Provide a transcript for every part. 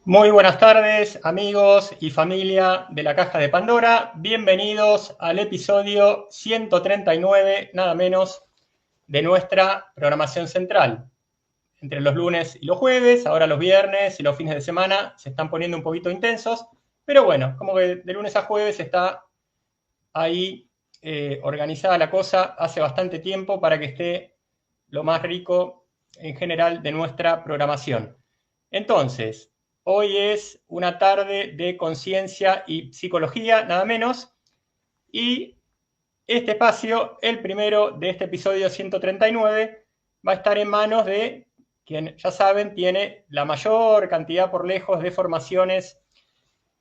Muy buenas tardes, amigos y familia de la Caja de Pandora. Bienvenidos al episodio 139, nada menos, de nuestra programación central. Entre los lunes y los jueves, ahora los viernes y los fines de semana se están poniendo un poquito intensos, pero bueno, como que de lunes a jueves está ahí organizada la cosa hace bastante tiempo para que esté lo más rico en general de nuestra programación. Entonces, hoy es una tarde de conciencia y psicología, nada menos, y este espacio, el primero de este episodio 139, va a estar en manos de quien, ya saben, tiene la mayor cantidad por lejos de formaciones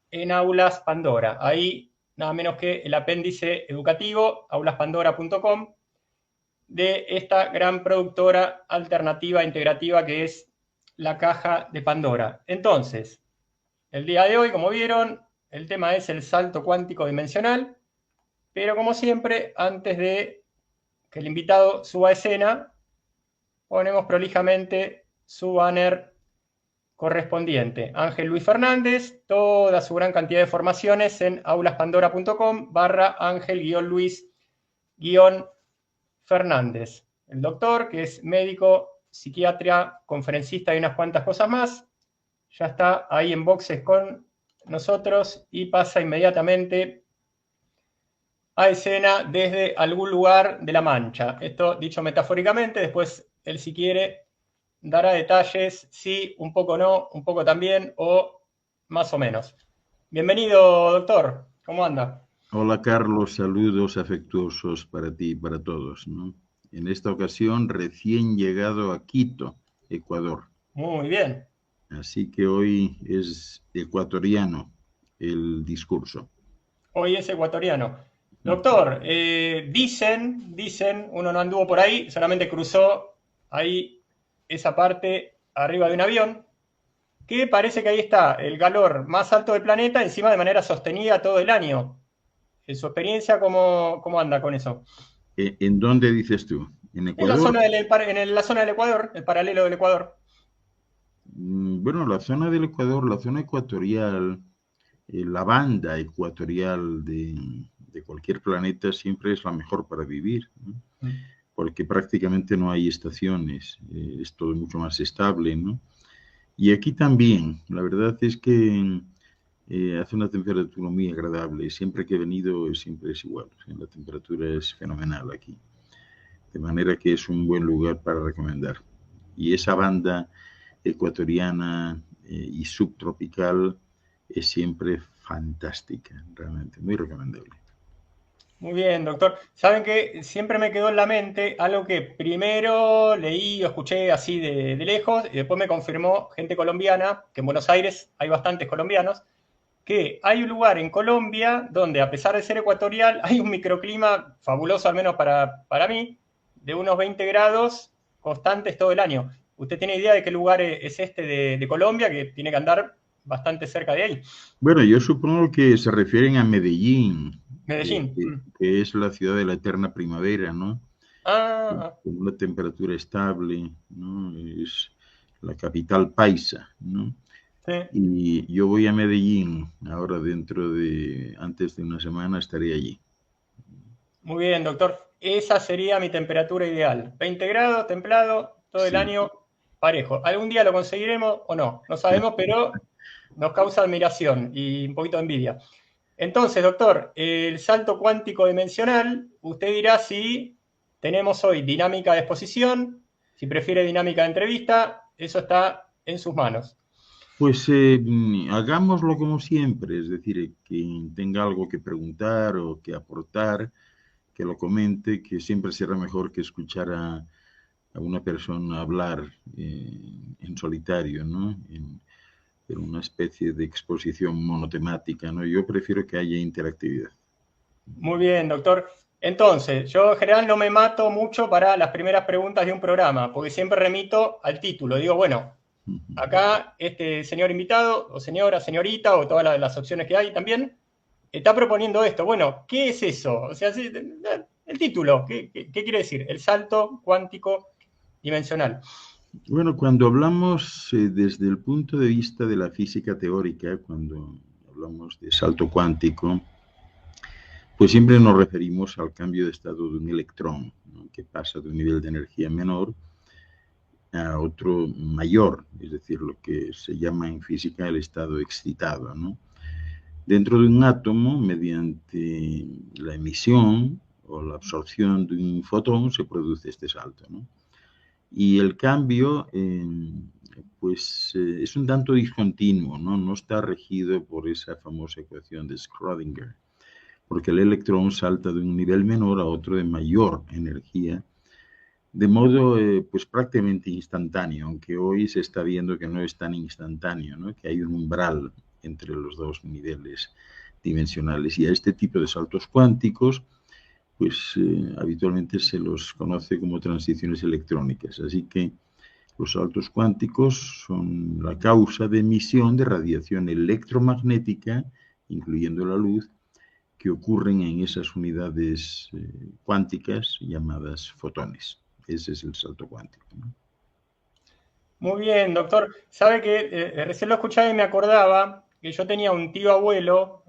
en Aulas Pandora. Ahí, nada menos que el apéndice educativo, aulaspandora.com, de esta gran productora alternativa integrativa que es la Caja de Pandora. Entonces, el día de hoy, como vieron, el tema es el salto cuántico dimensional, pero como siempre, antes de que el invitado suba a escena, ponemos prolijamente su banner correspondiente. Ángel Luis Fernández, toda su gran cantidad de formaciones en aulaspandora.com/Ángel-Luis-Fernández. El doctor, que es médico, psiquiatra, conferencista y unas cuantas cosas más, ya está ahí en boxes con nosotros y pasa inmediatamente a escena desde algún lugar de la Mancha. Esto dicho metafóricamente, después él si quiere dará detalles, sí, un poco no, un poco también, o más o menos. Bienvenido, doctor. ¿Cómo anda? Hola Carlos, saludos afectuosos para ti y para todos, ¿no? En esta ocasión recién llegado a Quito, Ecuador. Muy bien. Así que hoy es ecuatoriano el discurso. Hoy es ecuatoriano. Doctor, dicen, uno no anduvo por ahí, solamente cruzó ahí esa parte arriba de un avión, que parece que ahí está el calor más alto del planeta, encima de manera sostenida todo el año. En su experiencia, ¿cómo anda con eso? ¿En dónde dices tú? ¿En En la Ecuador? zona la zona del Ecuador, el paralelo del Ecuador. Bueno, la zona del Ecuador, la zona ecuatorial, la banda ecuatorial de cualquier planeta siempre es la mejor para vivir, ¿no? Porque prácticamente no hay estaciones, es todo mucho más estable, ¿no? Y aquí también, la verdad es que hace una temperatura muy agradable. Siempre que he venido siempre es igual. O sea, la temperatura es fenomenal aquí. De manera que es un buen lugar para recomendar. Y esa banda ecuatoriana y subtropical es siempre fantástica, realmente, muy recomendable. Muy bien, doctor. Saben que siempre me quedó en la mente algo que primero leí o escuché así de lejos y después me confirmó gente colombiana, que en Buenos Aires hay bastantes colombianos, que hay un lugar en Colombia donde a pesar de ser ecuatorial hay un microclima fabuloso, al menos para mí, de unos 20 grados constantes todo el año. ¿Usted tiene idea de qué lugar es este de Colombia, que tiene que andar bastante cerca de ahí? Bueno, yo supongo que se refieren a Medellín, Medellín. que es la ciudad de la eterna primavera, ¿no? Ah, Con una temperatura estable, ¿no? Es la capital paisa, ¿no? sí. Y yo voy a Medellín ahora antes de una semana estaré allí. Muy bien, doctor. Esa sería mi temperatura ideal. 20 grados, templado, todo el Sí. año parejo. ¿Algún día lo conseguiremos o no? No sabemos, pero nos causa admiración y un poquito de envidia. Entonces, doctor, el salto cuántico dimensional, usted dirá si tenemos hoy dinámica de exposición, si prefiere dinámica de entrevista, eso está en sus manos. Pues hagámoslo como siempre, es decir, quien tenga algo que preguntar o que aportar, que lo comente, que siempre será mejor que escuchar a una persona hablar en solitario, ¿no? En una especie de exposición monotemática, ¿no? Yo prefiero que haya interactividad. Muy bien, doctor. Entonces, yo en general no me mato mucho para las primeras preguntas de un programa, porque siempre remito al título. Digo, bueno, acá este señor invitado, o señora, señorita, o todas las opciones que hay también, está proponiendo esto. Bueno, ¿qué es eso? O sea, el título, ¿qué quiere decir? El salto cuántico dimensional. Bueno, cuando hablamos desde el punto de vista de la física teórica, cuando hablamos de salto cuántico, pues siempre nos referimos al cambio de estado de un electrón, ¿no? Que pasa de un nivel de energía menor a otro mayor, es decir, lo que se llama en física el estado excitado, ¿no? Dentro de un átomo, mediante la emisión o la absorción de un fotón, se produce este salto, ¿no? Y el cambio, pues, es un tanto discontinuo, ¿no? No está regido por esa famosa ecuación de Schrödinger, porque el electrón salta de un nivel menor a otro de mayor energía, de modo pues prácticamente instantáneo, aunque hoy se está viendo que no es tan instantáneo, ¿no? Que hay un umbral entre los dos niveles dimensionales. Y a este tipo de saltos cuánticos, pues habitualmente se los conoce como transiciones electrónicas. Así que los saltos cuánticos son la causa de emisión de radiación electromagnética, incluyendo la luz, que ocurren en esas unidades cuánticas llamadas fotones. Ese es el salto cuántico, ¿no? Muy bien, doctor. Sabe que recién lo escuchaba y me acordaba que yo tenía un tío abuelo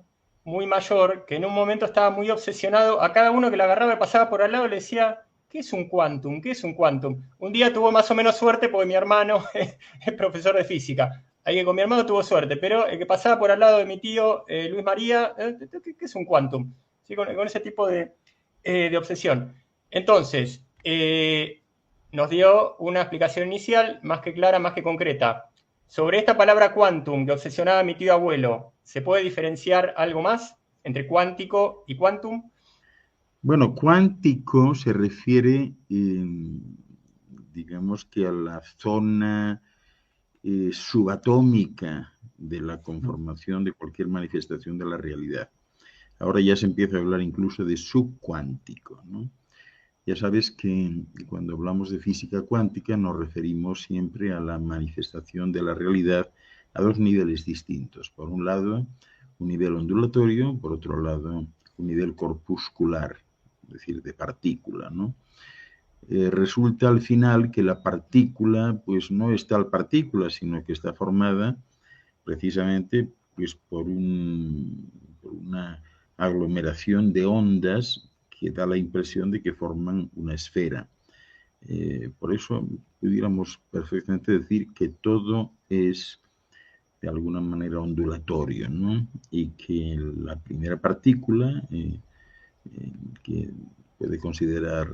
muy mayor que en un momento estaba muy obsesionado. A cada uno que le agarraba y pasaba por al lado le decía, ¿qué es un quantum? ¿Qué es un quantum? Un día tuvo más o menos suerte porque mi hermano es profesor de física. Ahí que con mi hermano tuvo suerte, pero el que pasaba por al lado de mi tío Luis María, ¿qué es un quantum? ¿Sí? Con ese tipo de obsesión. Entonces, nos dio una explicación inicial más que clara, más que concreta. Sobre esta palabra quantum que obsesionaba a mi tío abuelo, ¿se puede diferenciar algo más entre cuántico y quantum? Bueno, cuántico se refiere, digamos que a la zona subatómica de la conformación de cualquier manifestación de la realidad. Ahora ya se empieza a hablar incluso de subcuántico, ¿no? Ya sabes que cuando hablamos de física cuántica nos referimos siempre a la manifestación de la realidad a dos niveles distintos. Por un lado, un nivel ondulatorio, por otro lado, un nivel corpuscular, es decir, de partícula, ¿no? Resulta al final que la partícula, pues no es tal partícula, sino que está formada precisamente pues, por una aglomeración de ondas que da la impresión de que forman una esfera. Por eso pudiéramos perfectamente decir que todo es de alguna manera ondulatorio, ¿no? Y que la primera partícula que puede considerar,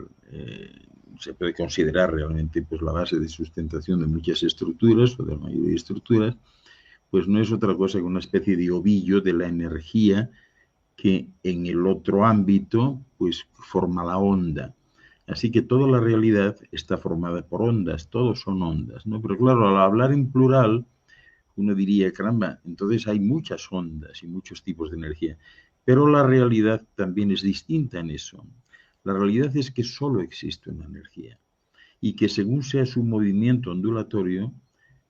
se puede considerar realmente pues, la base de sustentación de muchas estructuras o de la mayoría de estructuras, pues no es otra cosa que una especie de ovillo de la energía que en el otro ámbito pues forma la onda. Así que toda la realidad está formada por ondas, todos son ondas, ¿no? Pero claro, al hablar en plural, uno diría, caramba, entonces hay muchas ondas y muchos tipos de energía. Pero la realidad también es distinta en eso. La realidad es que solo existe una energía y que según sea su movimiento ondulatorio,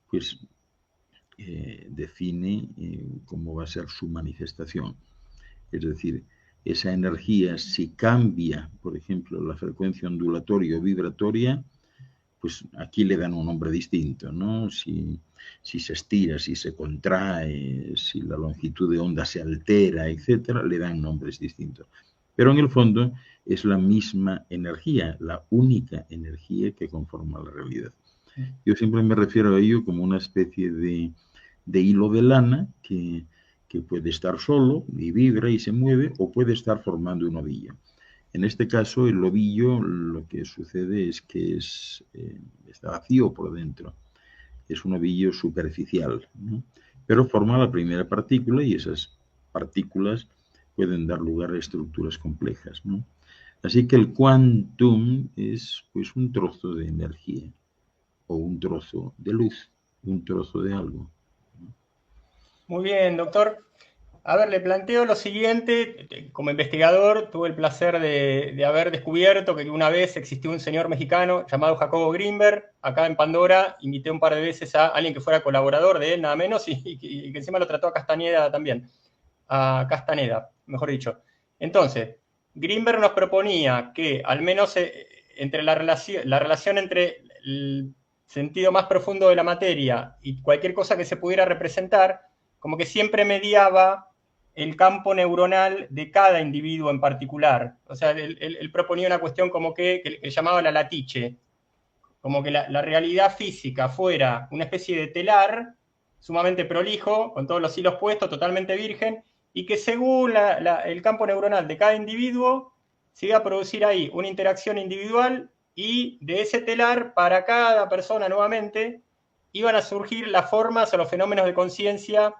pues define cómo va a ser su manifestación. Es decir, esa energía, si cambia, por ejemplo, la frecuencia ondulatoria o vibratoria, pues aquí le dan un nombre distinto, ¿no? Si se estira, si se contrae, si la longitud de onda se altera, etcétera, le dan nombres distintos. Pero en el fondo es la misma energía, la única energía que conforma la realidad. Yo siempre me refiero a ello como una especie de hilo de lana que puede estar solo y vibra y se mueve o puede estar formando un ovillo. En este caso, el ovillo lo que sucede es que está vacío por dentro. Es un ovillo superficial, ¿no? Pero forma la primera partícula y esas partículas pueden dar lugar a estructuras complejas, ¿no? Así que el quantum es pues un trozo de energía o un trozo de luz, un trozo de algo. Muy bien, doctor. A ver, le planteo lo siguiente. Como investigador, tuve el placer de haber descubierto que una vez existió un señor mexicano llamado Jacobo Grinberg. Acá en Pandora invité un par de veces a alguien que fuera colaborador de él, nada menos, y que encima lo trató a Castañeda también. A Castaneda, mejor dicho. Entonces, Grinberg nos proponía que al menos entre la relación entre sentido más profundo de la materia y cualquier cosa que se pudiera representar, como que siempre mediaba el campo neuronal de cada individuo en particular. O sea, él proponía una cuestión como que llamaba la latiche, como que la realidad física fuera una especie de telar sumamente prolijo, con todos los hilos puestos, totalmente virgen, y que según el campo neuronal de cada individuo se iba a producir ahí una interacción individual y de ese telar para cada persona nuevamente iban a surgir las formas o los fenómenos de conciencia,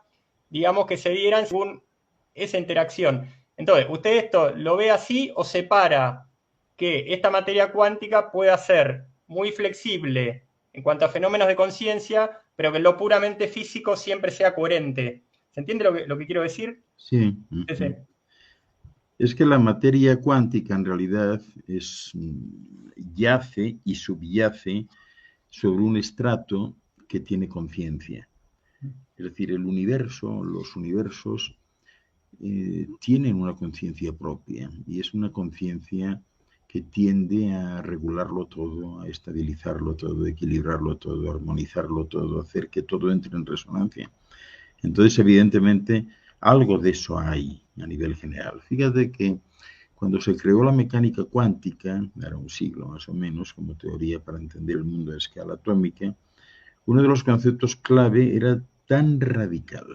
digamos, que se dieran según esa interacción. Entonces, ¿usted esto lo ve así o separa que esta materia cuántica pueda ser muy flexible en cuanto a fenómenos de conciencia, pero que lo puramente físico siempre sea coherente? ¿Se entiende lo que quiero decir? Sí. Sí, sí. Es que la materia cuántica en realidad yace y subyace sobre un estrato que tiene conciencia. Es decir, el universo, los universos tienen una conciencia propia y es una conciencia que tiende a regularlo todo, a estabilizarlo todo, equilibrarlo todo, armonizarlo todo, hacer que todo entre en resonancia. Entonces, evidentemente, algo de eso hay a nivel general. Fíjate que cuando se creó la mecánica cuántica, era un siglo más o menos, como teoría para entender el mundo a escala atómica, uno de los conceptos clave era tan radical,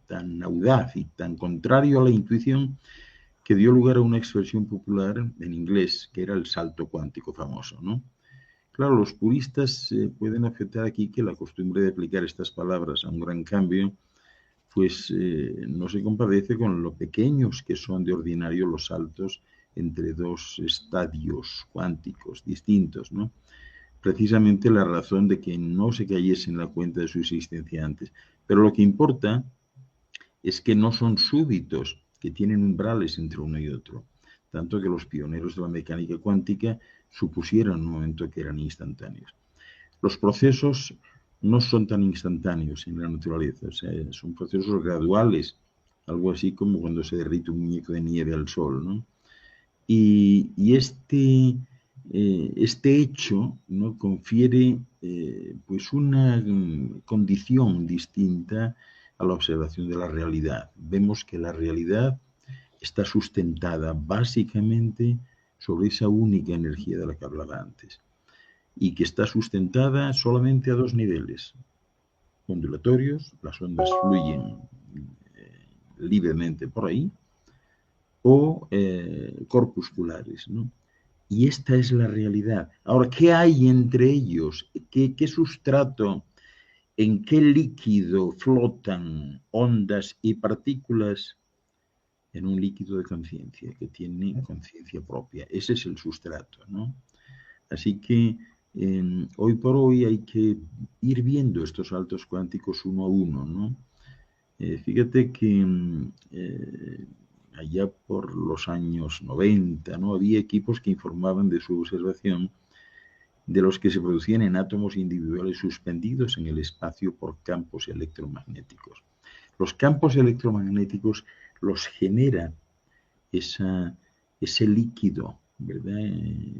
tan audaz y tan contrario a la intuición que dio lugar a una expresión popular en inglés, que era el salto cuántico famoso, ¿no? Claro, los puristas pueden aceptar aquí que la costumbre de aplicar estas palabras a un gran cambio pues no se compadece con lo pequeños que son de ordinario los saltos entre dos estadios cuánticos distintos, ¿no? Precisamente la razón de que no se cayese en la cuenta de su existencia antes. Pero lo que importa es que no son súbitos, que tienen umbrales entre uno y otro. Tanto que los pioneros de la mecánica cuántica supusieron en un momento que eran instantáneos. Los procesos no son tan instantáneos en la naturaleza, o sea, son procesos graduales, algo así como cuando se derrite un muñeco de nieve al sol, ¿no? Y este hecho, ¿no?, confiere pues una condición distinta a la observación de la realidad. Vemos que la realidad está sustentada básicamente sobre esa única energía de la que hablaba antes y que está sustentada solamente a dos niveles ondulatorios, las ondas fluyen libremente por ahí, o corpusculares, ¿no? Y esta es la realidad. Ahora, ¿qué hay entre ellos? ¿Qué sustrato, en qué líquido flotan ondas y partículas? En un líquido de conciencia, que tiene conciencia propia. Ese es el sustrato, ¿no? Así que hoy por hoy hay que ir viendo estos saltos cuánticos uno a uno, ¿no? Fíjate que allá por los años 90, ¿no?, había equipos que informaban de su observación de los que se producían en átomos individuales suspendidos en el espacio por campos electromagnéticos. Los campos electromagnéticos los genera ese líquido, ¿verdad?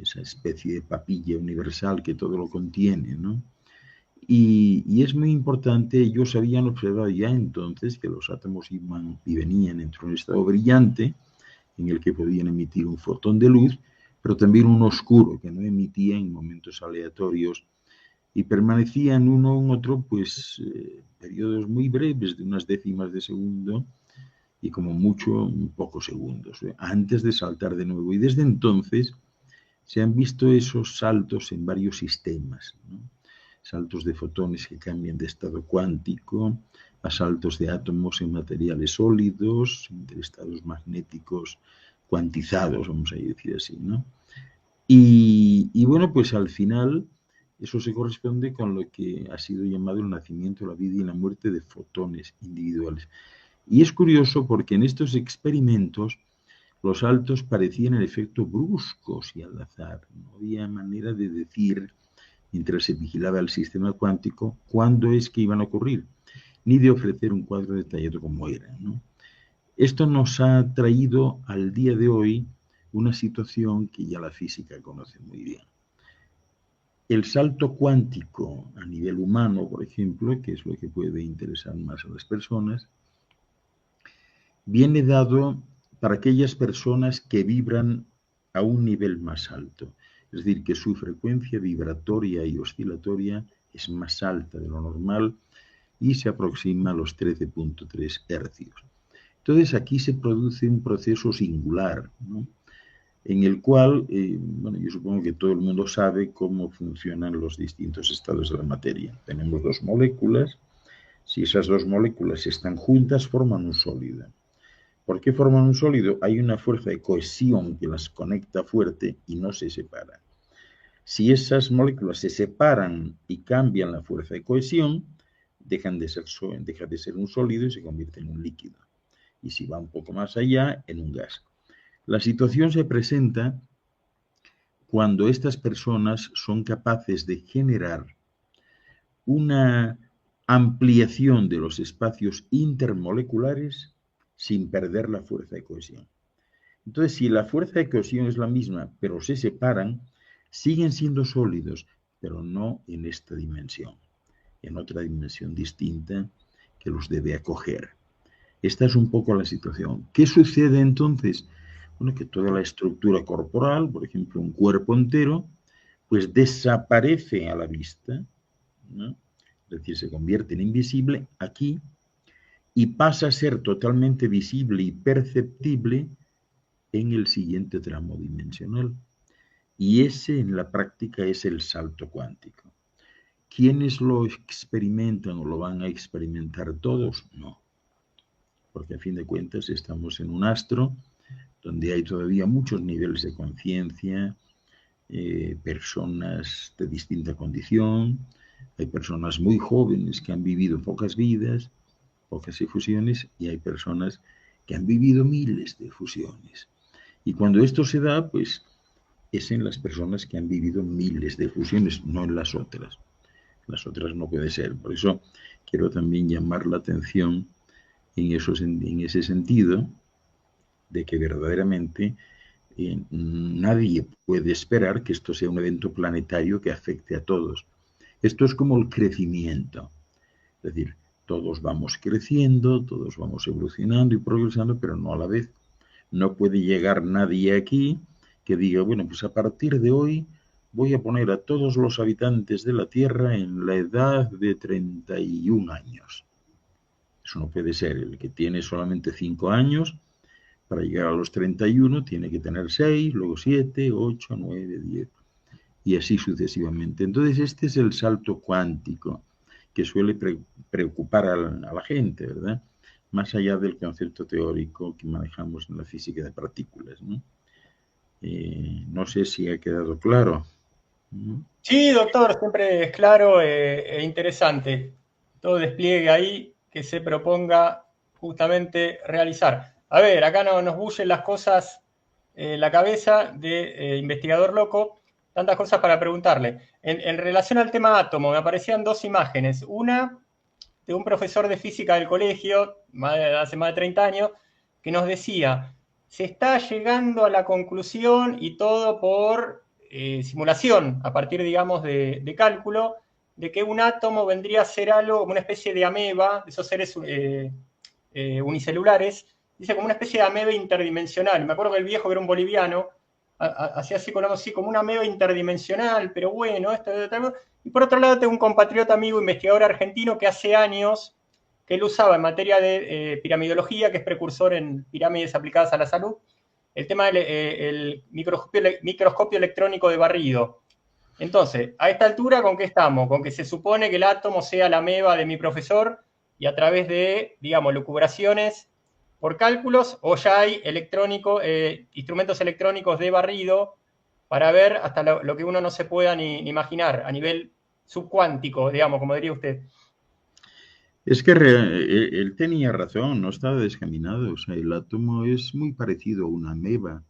Esa especie de papilla universal que todo lo contiene, ¿no? Y es muy importante, ellos habían observado ya entonces que los átomos iban y venían entre un estado brillante, en el que podían emitir un fotón de luz, pero también un oscuro, que no emitía en momentos aleatorios, y permanecían uno en otro, pues, periodos muy breves, de unas décimas de segundo, y como mucho pocos segundos, antes de saltar de nuevo. Y desde entonces se han visto esos saltos en varios sistemas, ¿no? Saltos de fotones que cambian de estado cuántico, a saltos de átomos en materiales sólidos, entre estados magnéticos cuantizados, vamos a decir así, ¿no? Y bueno, pues al final eso se corresponde con lo que ha sido llamado el nacimiento, la vida y la muerte de fotones individuales. Y es curioso porque en estos experimentos los saltos parecían en efecto bruscos y al azar. No había manera de decir, mientras se vigilaba el sistema cuántico, cuándo es que iban a ocurrir, ni de ofrecer un cuadro detallado como era, ¿no? Esto nos ha traído al día de hoy una situación que ya la física conoce muy bien. El salto cuántico a nivel humano, por ejemplo, que es lo que puede interesar más a las personas, viene dado para aquellas personas que vibran a un nivel más alto. Es decir, que su frecuencia vibratoria y oscilatoria es más alta de lo normal y se aproxima a los 13.3 hercios. Entonces aquí se produce un proceso singular, ¿no? En el cual, bueno, yo supongo que todo el mundo sabe cómo funcionan los distintos estados de la materia. Tenemos dos moléculas, si esas dos moléculas están juntas forman un sólido. ¿Por qué forman un sólido? Hay una fuerza de cohesión que las conecta fuerte y no se separan. Si esas moléculas se separan y cambian la fuerza de cohesión, deja de ser un sólido y se convierte en un líquido. Y si va un poco más allá, en un gas. La situación se presenta cuando estas personas son capaces de generar una ampliación de los espacios intermoleculares sin perder la fuerza de cohesión. Entonces, si la fuerza de cohesión es la misma, pero se separan, siguen siendo sólidos, pero no en esta dimensión, en otra dimensión distinta que los debe acoger. Esta es un poco la situación. ¿Qué sucede entonces? Bueno, que toda la estructura corporal, por ejemplo, un cuerpo entero, pues desaparece a la vista, ¿no? Es decir, se convierte en invisible aquí y pasa a ser totalmente visible y perceptible en el siguiente tramo dimensional. Y ese en la práctica es el salto cuántico. ¿Quiénes lo experimentan o lo van a experimentar todos? No. Porque a fin de cuentas estamos en un astro donde hay todavía muchos niveles de conciencia, personas de distinta condición, hay personas muy jóvenes que han vivido pocas vidas, pocas efusiones, y hay personas que han vivido miles de fusiones. Y cuando esto se da, pues es en las personas que han vivido miles de fusiones, no en las otras. Las otras no puede ser. Por eso quiero también llamar la atención en ese sentido, de que verdaderamente nadie puede esperar que esto sea un evento planetario que afecte a todos. Esto es como el crecimiento. Es decir, todos vamos creciendo, todos vamos evolucionando y progresando, pero no a la vez. No puede llegar nadie aquí que diga, bueno, pues a partir de hoy voy a poner a todos los habitantes de la Tierra en la edad de 31 años. Eso no puede ser. El que tiene solamente 5 años, para llegar a los 31 tiene que tener 6, luego 7, 8, 9, 10 y así sucesivamente. Entonces este es el salto cuántico que suele preocupar a la gente, ¿verdad? Más allá del concepto teórico que manejamos en la física de partículas, ¿no? No sé si ha quedado claro. Sí, doctor, siempre es claro e interesante. Todo despliegue ahí que se proponga justamente realizar. A ver, acá nos bullen las cosas en la cabeza de investigador loco, tantas cosas para preguntarle. En relación al tema átomo, me aparecían dos imágenes. Una de un profesor de física del colegio, hace más de 30 años, que nos decía, se está llegando a la conclusión y todo por simulación, a partir, digamos, de cálculo, de que un átomo vendría a ser algo como una especie de ameba, esos seres unicelulares, dice como una especie de ameba interdimensional. Me acuerdo que el viejo, que era un boliviano, hacía así como una ameba interdimensional, pero bueno, esto. Y por otro lado tengo un compatriota amigo, investigador argentino, que hace años que él usaba en materia de piramidología, que es precursor en pirámides aplicadas a la salud, el tema del microscopio electrónico de barrido. Entonces, a esta altura, ¿con qué estamos? Con que se supone que el átomo sea la ameba de mi profesor y a través de, digamos, lucubraciones por cálculos, o ya hay instrumentos electrónicos de barrido para ver hasta lo que uno no se pueda ni imaginar a nivel subcuántico, digamos, como diría usted. Es que él tenía razón, no estaba descaminado. O sea, el átomo es muy parecido a una ameba.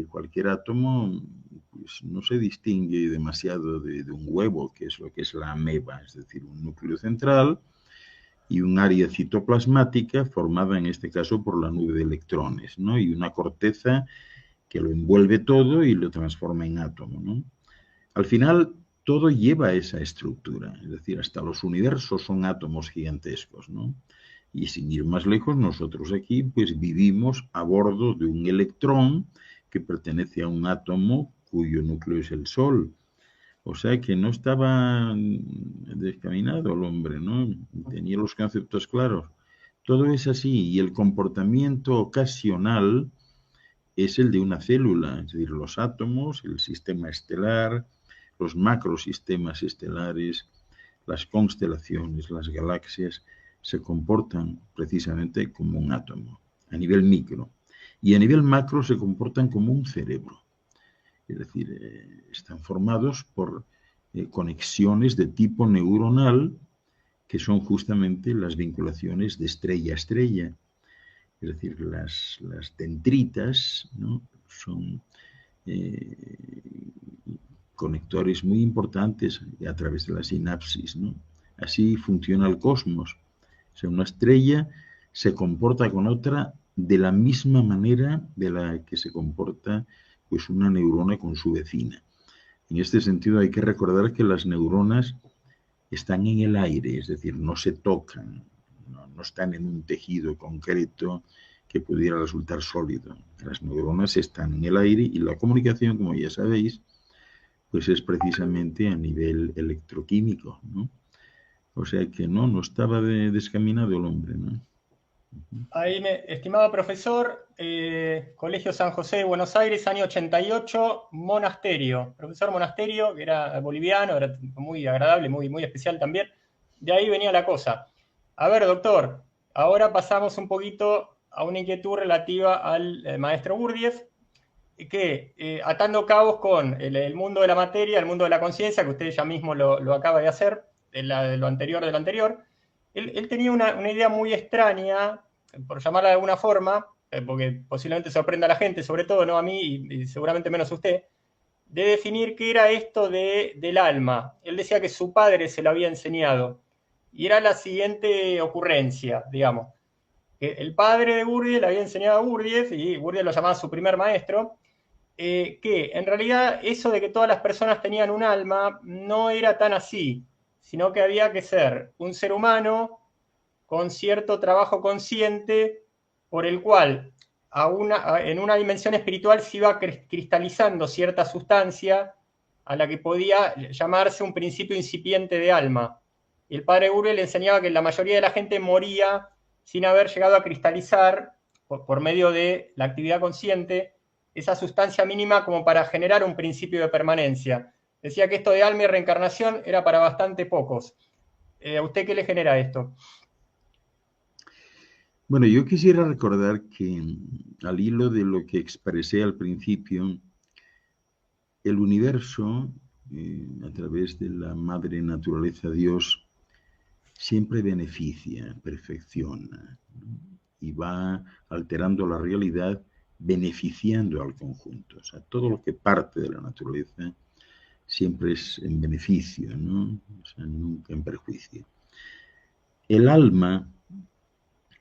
Cualquier átomo pues, no se distingue demasiado de un huevo, que es lo que es la ameba, es decir, un núcleo central y un área citoplasmática formada en este caso por la nube de electrones, ¿no? Y una corteza que lo envuelve todo y lo transforma en átomo, ¿no? Al final, todo lleva a esa estructura, es decir, hasta los universos son átomos gigantescos, ¿no? Y sin ir más lejos, nosotros aquí pues vivimos a bordo de un electrón que pertenece a un átomo cuyo núcleo es el Sol. O sea que no estaba descaminado el hombre, ¿no? Tenía los conceptos claros. Todo es así y el comportamiento ocasional es el de una célula, es decir, los átomos, el sistema estelar, los macrosistemas estelares, las constelaciones, las galaxias, se comportan precisamente como un átomo, a nivel micro. Y a nivel macro se comportan como un cerebro. Es decir, están formados por conexiones de tipo neuronal, que son justamente las vinculaciones de estrella a estrella. Es decir, las dendritas, ¿no? Son conectores muy importantes a través de la sinapsis, ¿no? Así funciona el cosmos. O sea, una estrella se comporta con otra de la misma manera de la que se comporta pues, una neurona con su vecina. En este sentido hay que recordar que las neuronas están en el aire, es decir, no se tocan, no están en un tejido concreto que pudiera resultar sólido. Las neuronas están en el aire y la comunicación, como ya sabéis, pues es precisamente a nivel electroquímico, ¿no? O sea que no estaba descaminado el hombre, ¿no? Ahí, estimado profesor, Colegio San José de Buenos Aires, año 88, Monasterio. Profesor Monasterio, que era boliviano, era muy agradable, muy especial también. De ahí venía la cosa. A ver, doctor, ahora pasamos un poquito a una inquietud relativa al maestro Gurdjieff, que atando cabos con el mundo de la materia, el mundo de la conciencia, que usted ya mismo lo acaba de hacer, de lo anterior de lo anterior, él tenía una idea muy extraña, por llamarla de alguna forma, porque posiblemente sorprenda a la gente, sobre todo no a mí y seguramente menos a usted, de definir qué era esto del alma. Él decía que su padre se lo había enseñado. Y era la siguiente ocurrencia, digamos. Que el padre de Gurdjieff le había enseñado a Gurdjieff, y Gurdjieff lo llamaba su primer maestro, que en realidad eso de que todas las personas tenían un alma no era tan así, sino que había que ser un ser humano con cierto trabajo consciente por el cual en una dimensión espiritual se iba cristalizando cierta sustancia a la que podía llamarse un principio incipiente de alma. Y el padre Gurdjieff le enseñaba que la mayoría de la gente moría sin haber llegado a cristalizar, por medio de la actividad consciente, esa sustancia mínima como para generar un principio de permanencia. Decía que esto de alma y reencarnación era para bastante pocos. ¿A usted qué le genera esto? Bueno, yo quisiera recordar que al hilo de lo que expresé al principio, el universo, a través de la madre naturaleza Dios, siempre beneficia, perfecciona, ¿no? Y va alterando la realidad, beneficiando al conjunto. O sea, todo lo que parte de la naturaleza siempre es en beneficio, ¿no? O sea, nunca en perjuicio. El alma,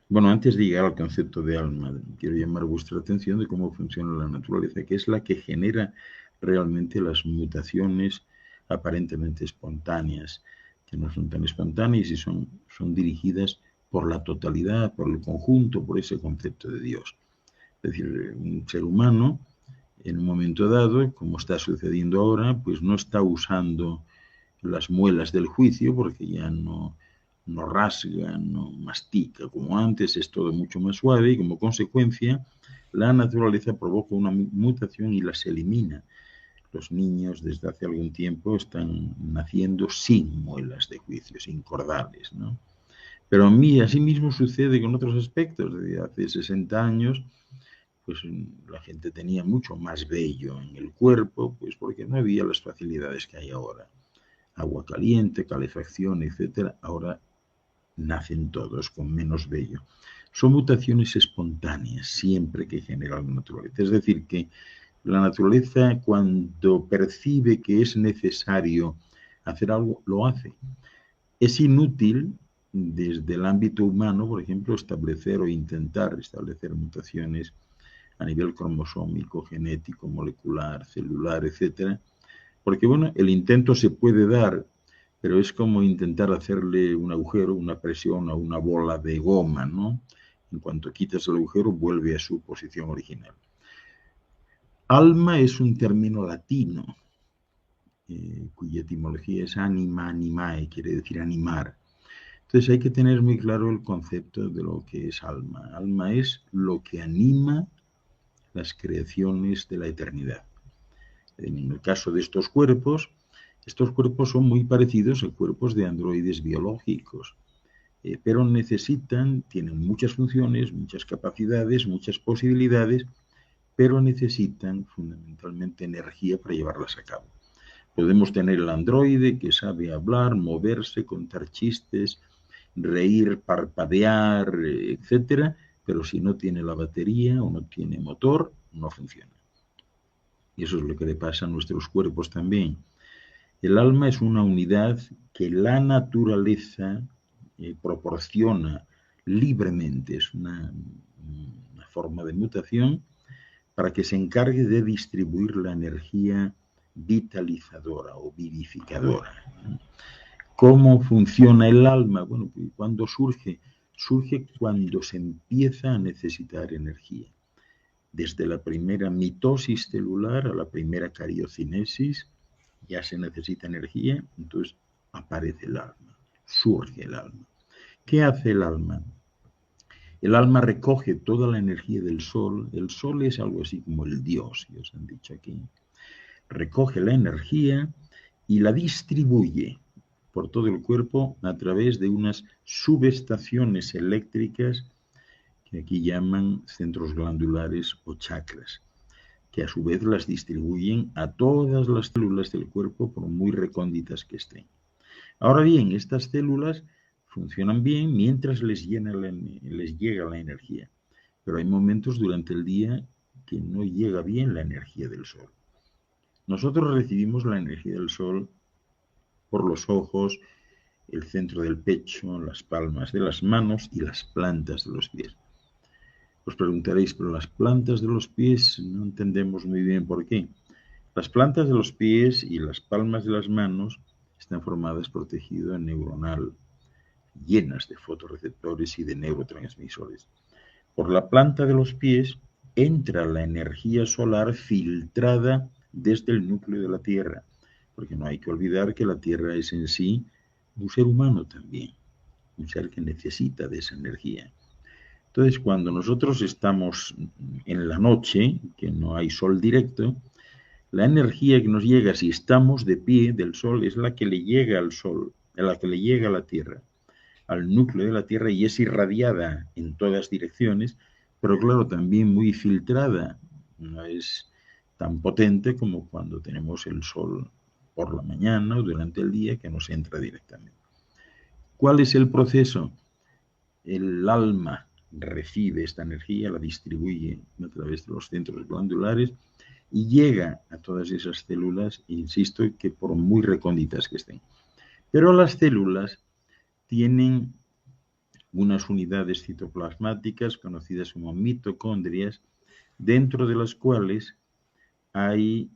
bueno, antes de llegar al concepto de alma, quiero llamar vuestra atención de cómo funciona la naturaleza, que es la que genera realmente las mutaciones aparentemente espontáneas, que no son tan espontáneas y son dirigidas por la totalidad, por el conjunto, por ese concepto de Dios. Es decir, un ser humano, en un momento dado, como está sucediendo ahora, pues no está usando las muelas del juicio porque ya no rasga, no mastica como antes, es todo mucho más suave y como consecuencia la naturaleza provoca una mutación y las elimina. Los niños desde hace algún tiempo están naciendo sin muelas de juicio, sin cordales, ¿no? Pero a mí asimismo sucede con otros aspectos. Desde hace 60 años, pues la gente tenía mucho más vello en el cuerpo, pues porque no había las facilidades que hay ahora. Agua caliente, calefacción, etcétera. Ahora nacen todos con menos vello. Son mutaciones espontáneas, siempre que genera la naturaleza. Es decir, que la naturaleza, cuando percibe que es necesario hacer algo, lo hace. Es inútil desde el ámbito humano, por ejemplo, establecer o intentar establecer mutaciones a nivel cromosómico, genético, molecular, celular, etcétera, Porque, bueno, el intento se puede dar, pero es como intentar hacerle un agujero, una presión a una bola de goma, ¿no? En cuanto quitas el agujero, vuelve a su posición original. Alma es un término latino, cuya etimología es anima, animae, quiere decir animar. Entonces hay que tener muy claro el concepto de lo que es alma. Alma es lo que anima las creaciones de la eternidad. En el caso de estos cuerpos son muy parecidos a cuerpos de androides biológicos, pero tienen muchas funciones, muchas capacidades, muchas posibilidades, pero necesitan fundamentalmente energía para llevarlas a cabo. Podemos tener el androide que sabe hablar, moverse, contar chistes, reír, parpadear, etcétera, pero si no tiene la batería o no tiene motor, no funciona. Y eso es lo que le pasa a nuestros cuerpos también. El alma es una unidad que la naturaleza proporciona libremente, es una forma de mutación para que se encargue de distribuir la energía vitalizadora o vivificadora. ¿Cómo funciona el alma? Bueno, cuando surge cuando se empieza a necesitar energía. Desde la primera mitosis celular a la primera cariocinesis ya se necesita energía, entonces aparece el alma, surge el alma. ¿Qué hace el alma? El alma recoge toda la energía del sol. El sol es algo así como el dios, que os han dicho aquí. Recoge la energía y la distribuye por todo el cuerpo a través de unas subestaciones eléctricas que aquí llaman centros glandulares o chakras, que a su vez las distribuyen a todas las células del cuerpo por muy recónditas que estén. Ahora bien, estas células funcionan bien mientras les llega la energía, pero hay momentos durante el día que no llega bien la energía del sol. Nosotros recibimos la energía del sol por los ojos, el centro del pecho, las palmas de las manos y las plantas de los pies. Os preguntaréis, pero las plantas de los pies no entendemos muy bien por qué. Las plantas de los pies y las palmas de las manos están formadas por tejido neuronal, llenas de fotorreceptores y de neurotransmisores. Por la planta de los pies entra la energía solar filtrada desde el núcleo de la Tierra, porque no hay que olvidar que la Tierra es en sí un ser humano también, un ser que necesita de esa energía. Entonces, cuando nosotros estamos en la noche, que no hay sol directo, la energía que nos llega si estamos de pie del sol es la que le llega al sol, la que le llega a la Tierra, al núcleo de la Tierra, y es irradiada en todas direcciones, pero claro, también muy filtrada. No es tan potente como cuando tenemos el sol por la mañana o durante el día que nos entra directamente. ¿Cuál es el proceso? El alma recibe esta energía, la distribuye a través de los centros glandulares y llega a todas esas células, insisto, que por muy recónditas que estén. Pero las células tienen unas unidades citoplasmáticas conocidas como mitocondrias, dentro de las cuales hay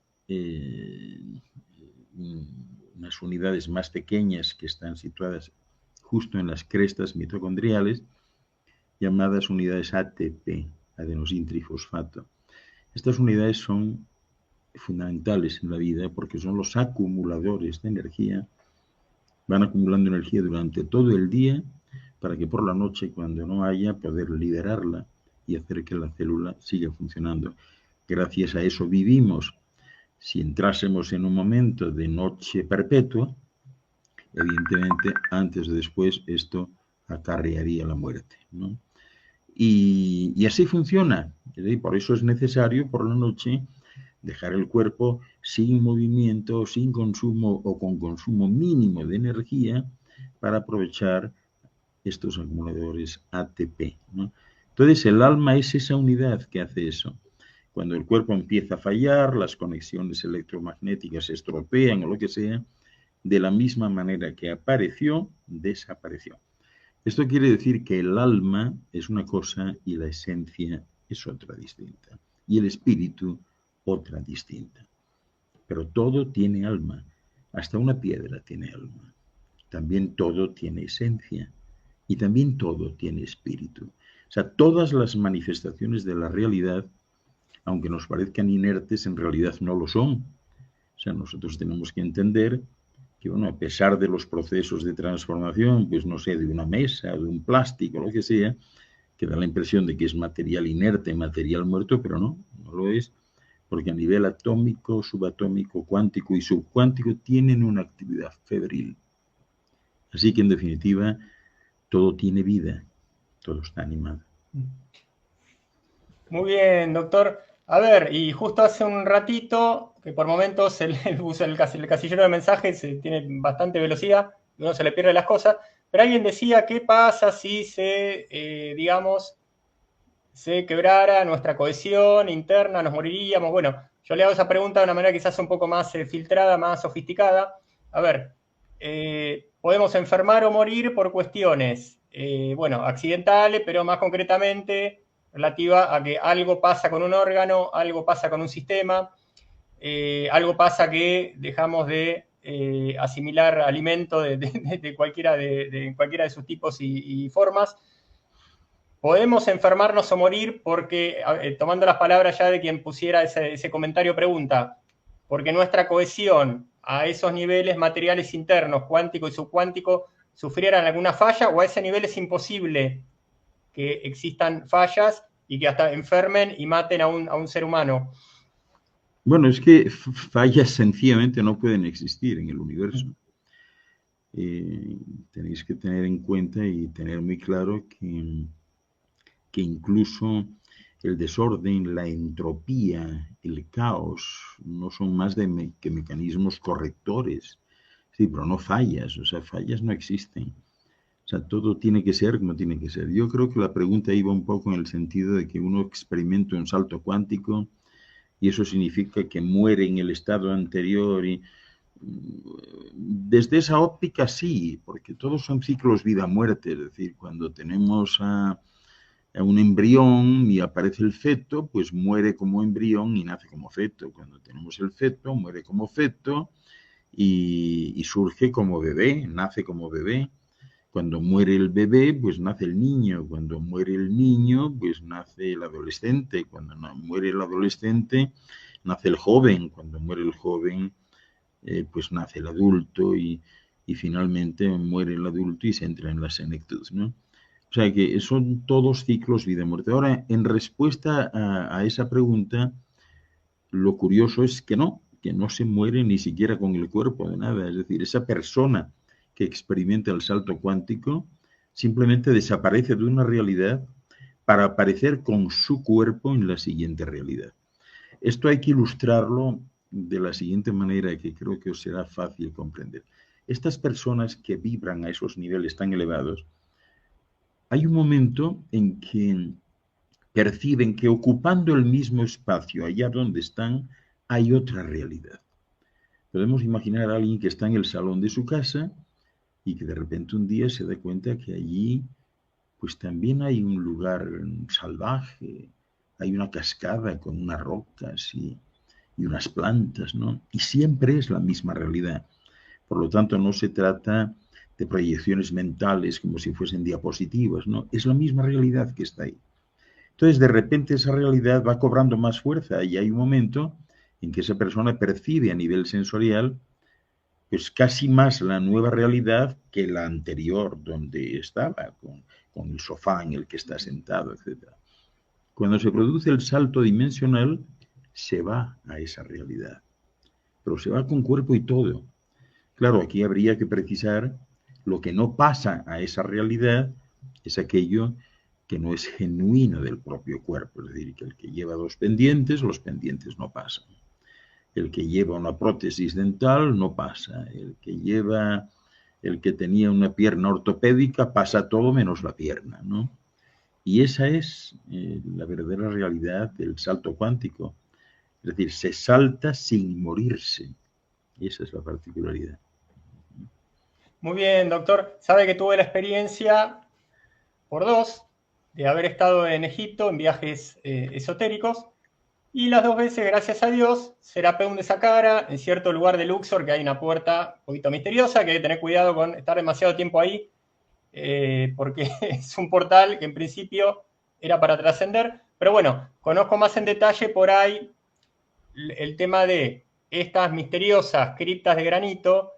unas unidades más pequeñas que están situadas justo en las crestas mitocondriales, llamadas unidades ATP, adenosintrifosfato. Estas unidades son fundamentales en la vida porque son los acumuladores de energía, van acumulando energía durante todo el día para que por la noche, cuando no haya, poder liberarla y hacer que la célula siga funcionando. Gracias a eso vivimos. Si entrásemos en un momento de noche perpetua, evidentemente, antes o después, esto acarrearía la muerte, ¿no? Y así funciona. Por eso es necesario por la noche dejar el cuerpo sin movimiento, sin consumo o con consumo mínimo de energía para aprovechar estos acumuladores ATP, ¿no? Entonces el alma es esa unidad que hace eso. Cuando el cuerpo empieza a fallar, las conexiones electromagnéticas se estropean o lo que sea, de la misma manera que apareció, desapareció. Esto quiere decir que el alma es una cosa y la esencia es otra distinta. Y el espíritu otra distinta. pero todo tiene alma. Hasta una piedra tiene alma. También todo tiene esencia y también todo tiene espíritu. O sea, todas las manifestaciones de la realidad, aunque nos parezcan inertes, en realidad no lo son. O sea, nosotros tenemos que entender que, bueno, a pesar de los procesos de transformación, pues no sé, de una mesa, de un plástico, lo que sea, que da la impresión de que es material inerte, material muerto, pero no, no lo es, porque a nivel atómico, subatómico, cuántico y subcuántico tienen una actividad febril. Así que, en definitiva, todo tiene vida, todo está animado. Muy bien, doctor. A ver, y justo hace un ratito, que por momentos el casillero de mensajes tiene bastante velocidad, uno se le pierde las cosas, pero alguien decía, ¿qué pasa si digamos, se quebrara nuestra cohesión interna, nos moriríamos? Bueno, yo le hago esa pregunta de una manera quizás un poco más filtrada, más sofisticada. A ver, podemos enfermar o morir por cuestiones, bueno, accidentales, pero más concretamente relativa a que algo pasa con un órgano, algo pasa con un sistema, algo pasa que dejamos de asimilar alimento de cualquiera de sus tipos y formas. Podemos enfermarnos o morir porque, tomando las palabras ya de quien pusiera ese comentario pregunta, porque nuestra cohesión a esos niveles materiales internos, cuántico y subcuántico, sufrieran alguna falla, o a ese nivel es imposible que existan fallas y que hasta enfermen y maten a un ser humano. Bueno, es que fallas sencillamente no pueden existir en el universo. Tenéis que tener en cuenta y tener muy claro que incluso el desorden, la entropía, el caos, no son más que mecanismos correctores. Sí, pero no fallas, o sea, fallas no existen. O sea, todo tiene que ser como tiene que ser. Yo creo que la pregunta iba un poco en el sentido de que uno experimenta un salto cuántico y eso significa que muere en el estado anterior y desde esa óptica sí, porque todos son ciclos vida-muerte, es decir, cuando tenemos a un embrión y aparece el feto, pues muere como embrión y nace como feto. Cuando tenemos el feto, muere como feto y surge como bebé, nace como bebé. Cuando muere el bebé, pues nace el niño. Cuando muere el niño, pues nace el adolescente. Cuando muere el adolescente, nace el joven. Cuando muere el joven, pues nace el adulto y finalmente muere el adulto y se entra en la senectud, ¿no? O sea que son todos ciclos vida-muerte. Ahora, en respuesta a esa pregunta, lo curioso es que no se muere ni siquiera con el cuerpo de nada. Es decir, esa persona que experimenta el salto cuántico simplemente desaparece de una realidad para aparecer con su cuerpo en la siguiente realidad. Esto hay que ilustrarlo de la siguiente manera que creo que os será fácil comprender. Estas personas que vibran a esos niveles tan elevados, hay un momento en que perciben que ocupando el mismo espacio allá donde están, hay otra realidad. Podemos imaginar a alguien que está en el salón de su casa y que de repente un día se da cuenta que allí pues también hay un lugar salvaje, hay una cascada con unas rocas y unas plantas, ¿no? Y siempre es la misma realidad. Por lo tanto, no se trata de proyecciones mentales como si fuesen diapositivas, ¿no? Es la misma realidad que está ahí. Entonces, de repente esa realidad va cobrando más fuerza y hay un momento en que esa persona percibe a nivel sensorial pues casi más la nueva realidad que la anterior donde estaba, con el sofá en el que está sentado, etc. Cuando se produce el salto dimensional, se va a esa realidad, pero se va con cuerpo y todo. Claro, aquí habría que precisar lo que no pasa a esa realidad es aquello que no es genuino del propio cuerpo, es decir, que el que lleva dos pendientes, los pendientes no pasan. El que lleva una prótesis dental no pasa. El que tenía una pierna ortopédica pasa todo menos la pierna, ¿no? Y esa es la verdadera realidad del salto cuántico. Es decir, se salta sin morirse. Y esa es la particularidad. Muy bien, doctor. Sabe que tuve la experiencia por dos de haber estado en Egipto en viajes esotéricos Y las dos veces, gracias a Dios, Serapeum de Saqqara, en cierto lugar de Luxor, que hay una puerta un poquito misteriosa, que hay que tener cuidado con estar demasiado tiempo ahí, porque es un portal que en principio era para trascender. Pero bueno, conozco más en detalle por ahí el tema de estas misteriosas criptas de granito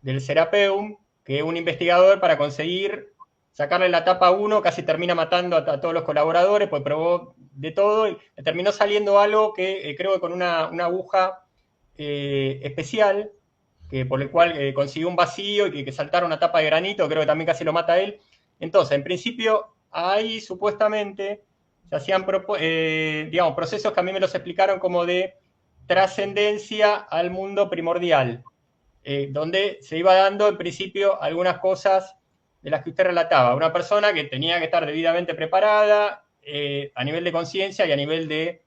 del Serapeum, que un investigador para conseguir sacarle la tapa a uno casi termina matando a todos los colaboradores, pues probó de todo y le terminó saliendo algo que creo que con una aguja especial, que por el cual consiguió un vacío y que saltara una tapa de granito, creo que también casi lo mata a él. Entonces, en principio, ahí supuestamente se hacían digamos, procesos que a mí me los explicaron como de trascendencia al mundo primordial, donde se iba dando en principio algunas cosas de las que usted relataba. Una persona que tenía que estar debidamente preparada a nivel de conciencia y a nivel de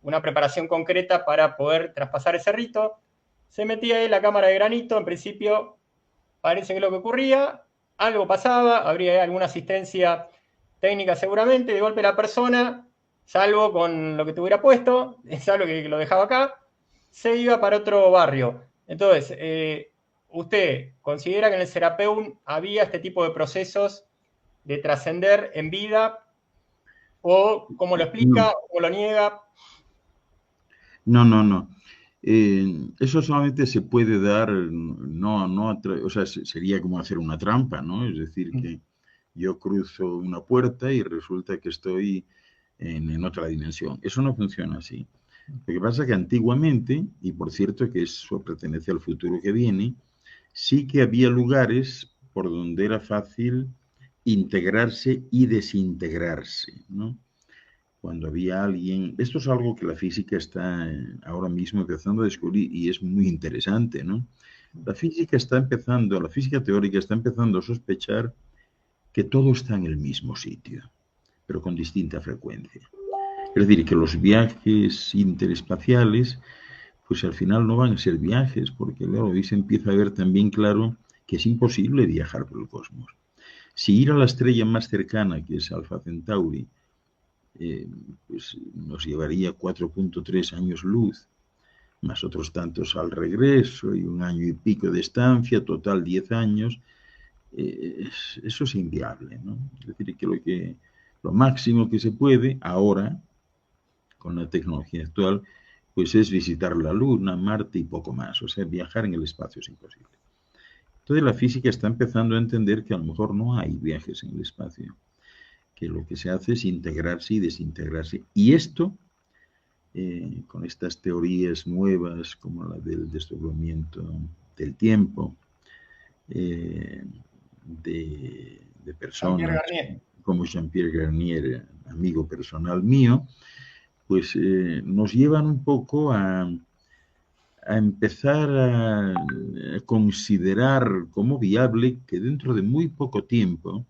una preparación concreta para poder traspasar ese rito. Se metía en la cámara de granito, en principio parece que lo que ocurría, algo pasaba, habría alguna asistencia técnica seguramente, de golpe la persona, salvo con lo que tuviera puesto, salvo que lo dejaba acá, se iba para otro barrio. Entonces, ¿usted considera que en el Serapeum había este tipo de procesos de trascender en vida? ¿O cómo lo explica? No, ¿Cómo lo niega? no. Eso solamente se puede dar, o sea, sería como hacer una trampa, ¿no? Es decir, que yo cruzo una puerta y resulta que estoy en otra dimensión. Eso no funciona así. Lo que pasa es que antiguamente, y por cierto que eso pertenece al futuro que viene, sí que había lugares por donde era fácil integrarse y desintegrarse, ¿no? Cuando había alguien, esto es algo que la física está ahora mismo empezando a descubrir y es muy interesante, ¿no? La física teórica está empezando a sospechar que todo está en el mismo sitio, pero con distinta frecuencia. Es decir, que los viajes interespaciales, pues al final no van a ser viajes, porque claro, hoy se empieza a ver también claro que es imposible viajar por el cosmos. Si ir a la estrella más cercana, que es Alfa Centauri, eh, pues nos llevaría 4.3 años luz, más otros tantos al regreso y un año y pico de estancia, total 10 años, eso es inviable, ¿no? Es decir, lo máximo que se puede ahora, con la tecnología actual, pues es visitar la Luna, Marte y poco más. O sea, viajar en el espacio es imposible. Entonces la física está empezando a entender que a lo mejor no hay viajes en el espacio, que lo que se hace es integrarse y desintegrarse. Y esto, con estas teorías nuevas como la del desdoblamiento del tiempo, eh, de Jean-Pierre personas Garnier. como Jean-Pierre Garnier, amigo personal mío, pues nos llevan un poco a empezar a considerar como viable que dentro de muy poco tiempo,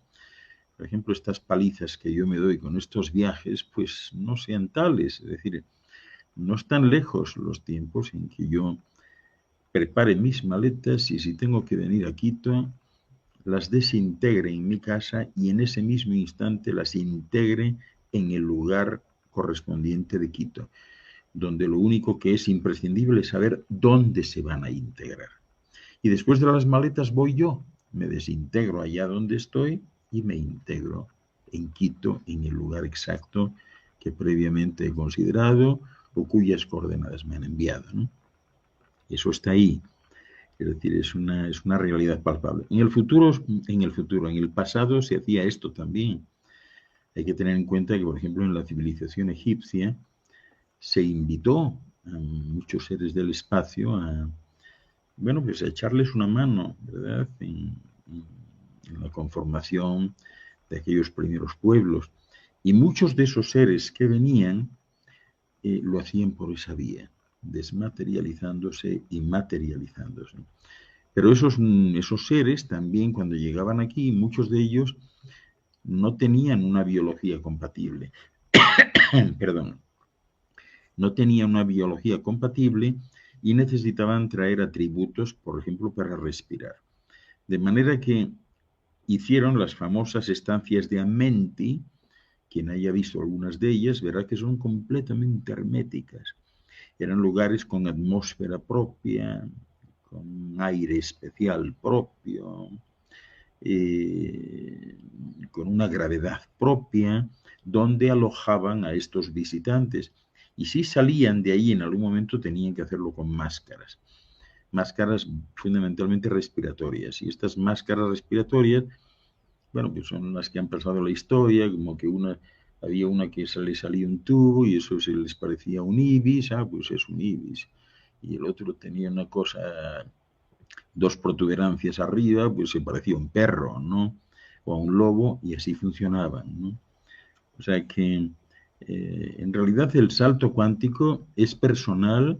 por ejemplo, estas palizas que yo me doy con estos viajes, pues no sean tales. Es decir, no están lejos los tiempos en que yo prepare mis maletas y si tengo que venir a Quito, las desintegre en mi casa y en ese mismo instante las integre en el lugar correspondiente de Quito, donde lo único que es imprescindible es saber dónde se van a integrar. Y después de las maletas voy yo, me desintegro allá donde estoy y me integro en Quito, en el lugar exacto que previamente he considerado o cuyas coordenadas me han enviado, ¿no? Eso está ahí. Es decir, es una realidad palpable. En el pasado se hacía esto también. Hay que tener en cuenta que, por ejemplo, en la civilización egipcia se invitó a muchos seres del espacio bueno, pues a echarles una mano, ¿verdad? En la conformación de aquellos primeros pueblos. Y muchos de esos seres que venían lo hacían por esa vía, desmaterializándose y materializándose. Pero esos seres también cuando llegaban aquí, muchos de ellos no tenían una biología compatible. Perdón. No tenían una biología compatible y necesitaban traer atributos, por ejemplo, para respirar. De manera que hicieron las famosas estancias de Amenti, quien haya visto algunas de ellas verá que son completamente herméticas. Eran lugares con atmósfera propia, con aire especial propio, con una gravedad propia, donde alojaban a estos visitantes. Y si salían de ahí en algún momento tenían que hacerlo con máscaras. Máscaras fundamentalmente respiratorias. Y estas máscaras respiratorias, bueno, pues son las que han pasado la historia, como que había una que le salía un tubo y eso se les parecía un ibis, pues es un ibis. Y el otro tenía una cosa, dos protuberancias arriba, pues se parecía a un perro, ¿no? O a un lobo, y así funcionaban, ¿no? O sea que en realidad el salto cuántico es personal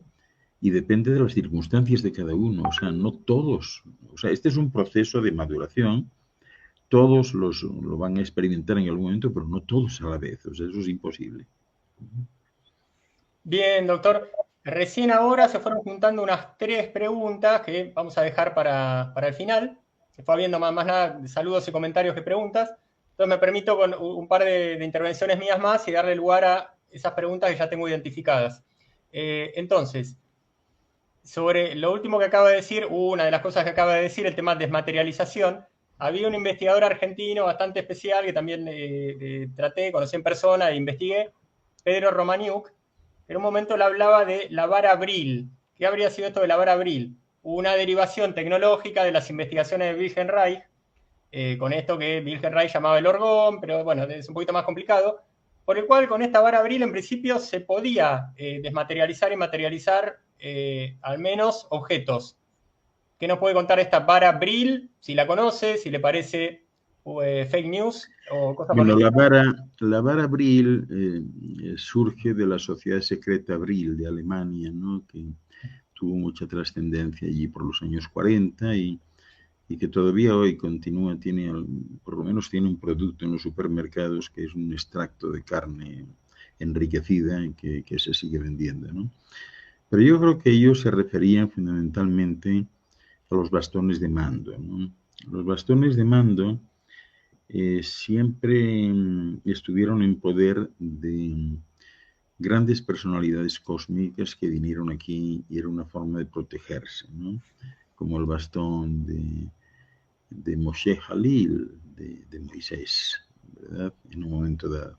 y depende de las circunstancias de cada uno. O sea, no todos. O sea, este es un proceso de maduración. Todos lo van a experimentar en algún momento, pero no todos a la vez. O sea, eso es imposible. Bien, doctor. Recién ahora se fueron juntando unas 3 preguntas que vamos a dejar para el final. Se fue habiendo más nada de saludos y comentarios que preguntas. Entonces me permito con un par de intervenciones mías más y darle lugar a esas preguntas que ya tengo identificadas. Entonces, sobre lo último que acaba de decir, una de las cosas que acaba de decir, el tema de desmaterialización, había un investigador argentino bastante especial que también traté, conocí en persona e investigué, Pedro Romaniuk. En un momento le hablaba de la vara Brill. ¿Qué habría sido esto de la vara Brill? Una derivación tecnológica de las investigaciones de Wilhelm Reich, con esto que Wilhelm Reich llamaba el orgón, pero bueno, es un poquito más complicado, por el cual con esta vara Brill en principio se podía desmaterializar y materializar al menos objetos. ¿Qué nos puede contar esta vara Brill? Si la conoce, si le parece fake news o cosas por el Bueno, estilo. la vara Brill surge de la sociedad secreta Brill de Alemania, ¿no? Que tuvo mucha trascendencia allí por los años 40 y que todavía hoy continúa, por lo menos tiene un producto en los supermercados que es un extracto de carne enriquecida que se sigue vendiendo, ¿no? Pero yo creo que ellos se referían fundamentalmente a los bastones de mando, ¿no? Los bastones de mando siempre estuvieron en poder de grandes personalidades cósmicas que vinieron aquí y era una forma de protegerse, ¿no? Como el bastón de Moshe Halil, de Moisés, ¿verdad? En un momento dado.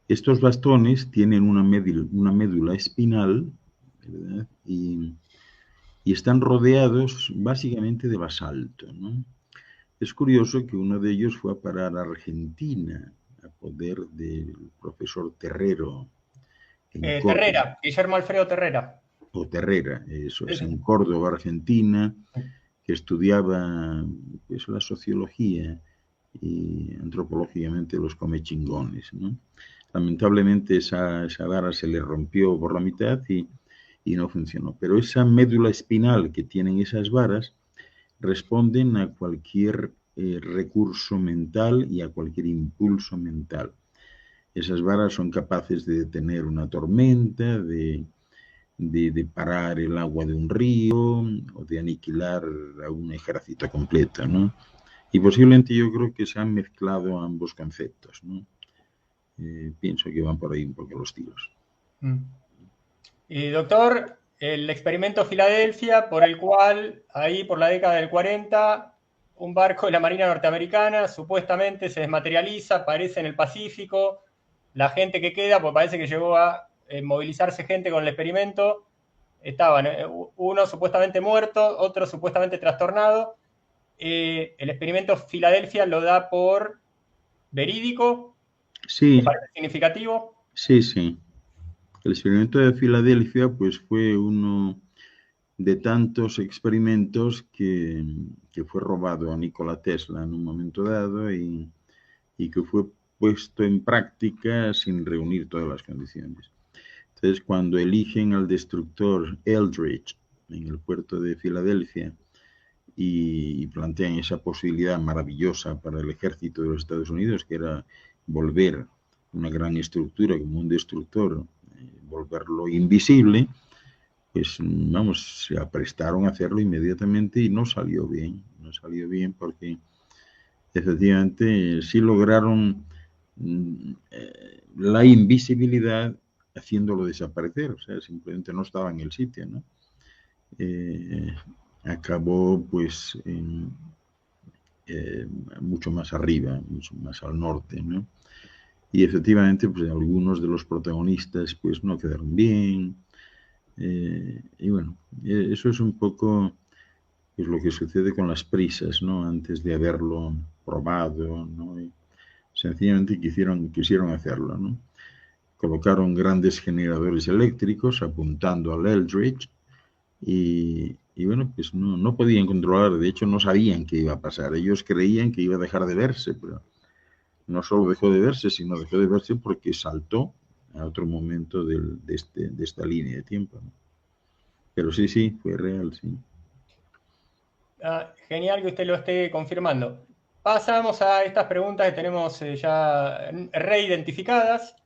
Estos bastones tienen una médula espinal, ¿verdad? Y están rodeados básicamente de basalto, ¿no? Es curioso que uno de ellos fue a parar a Argentina, a poder del profesor Terrero en Córdoba, Terrera, Guillermo Alfredo Terrera. o Terrera, eso Sí, es, sí. en Córdoba, Argentina, que estudiaba pues, la sociología y antropológicamente los comechingones, ¿no? Lamentablemente esa vara se le rompió por la mitad y no funcionó. Pero esa médula espinal que tienen esas varas responden a cualquier recurso mental y a cualquier impulso mental. Esas varas son capaces de detener una tormenta, de parar el agua de un río o de aniquilar a un ejército completo, ¿no? Y posiblemente yo creo que se han mezclado ambos conceptos, ¿no? Pienso que van por ahí un poco los tiros. Y doctor, el experimento Filadelfia, por el cual ahí por la década del 40, un barco de la Marina norteamericana supuestamente se desmaterializa, aparece en el Pacífico, la gente que queda, pues parece que llegó a movilizarse gente con el experimento, estaban uno supuestamente muerto, otro supuestamente trastornado. El experimento Filadelfia lo da por verídico, ¿le Sí, parece significativo? sí, sí. El experimento de Filadelfia pues fue uno de tantos experimentos que fue robado a Nikola Tesla en un momento dado y que fue puesto en práctica sin reunir todas las condiciones. Entonces, cuando eligen al destructor Eldridge en el puerto de Filadelfia y plantean esa posibilidad maravillosa para el ejército de los Estados Unidos, que era volver una gran estructura como un destructor, volverlo invisible, pues vamos, se aprestaron a hacerlo inmediatamente y no salió bien. No salió bien porque efectivamente sí lograron la invisibilidad haciéndolo desaparecer, o sea, simplemente no estaba en el sitio, ¿no? Acabó pues mucho más arriba, mucho más al norte, ¿no? Y efectivamente, pues algunos de los protagonistas pues no quedaron bien. Y bueno, eso es un poco pues, lo que sucede con las prisas, ¿no? Antes de haberlo probado, ¿no? Y sencillamente quisieron hacerlo, ¿no? Colocaron grandes generadores eléctricos apuntando al Eldridge y bueno, pues no podían controlar, de hecho no sabían qué iba a pasar. Ellos creían que iba a dejar de verse, pero no solo dejó de verse, sino dejó de verse porque saltó a otro momento de esta línea de tiempo, ¿no? Pero sí, fue real, sí. Genial que usted lo esté confirmando. Pasamos a estas preguntas que tenemos ya reidentificadas.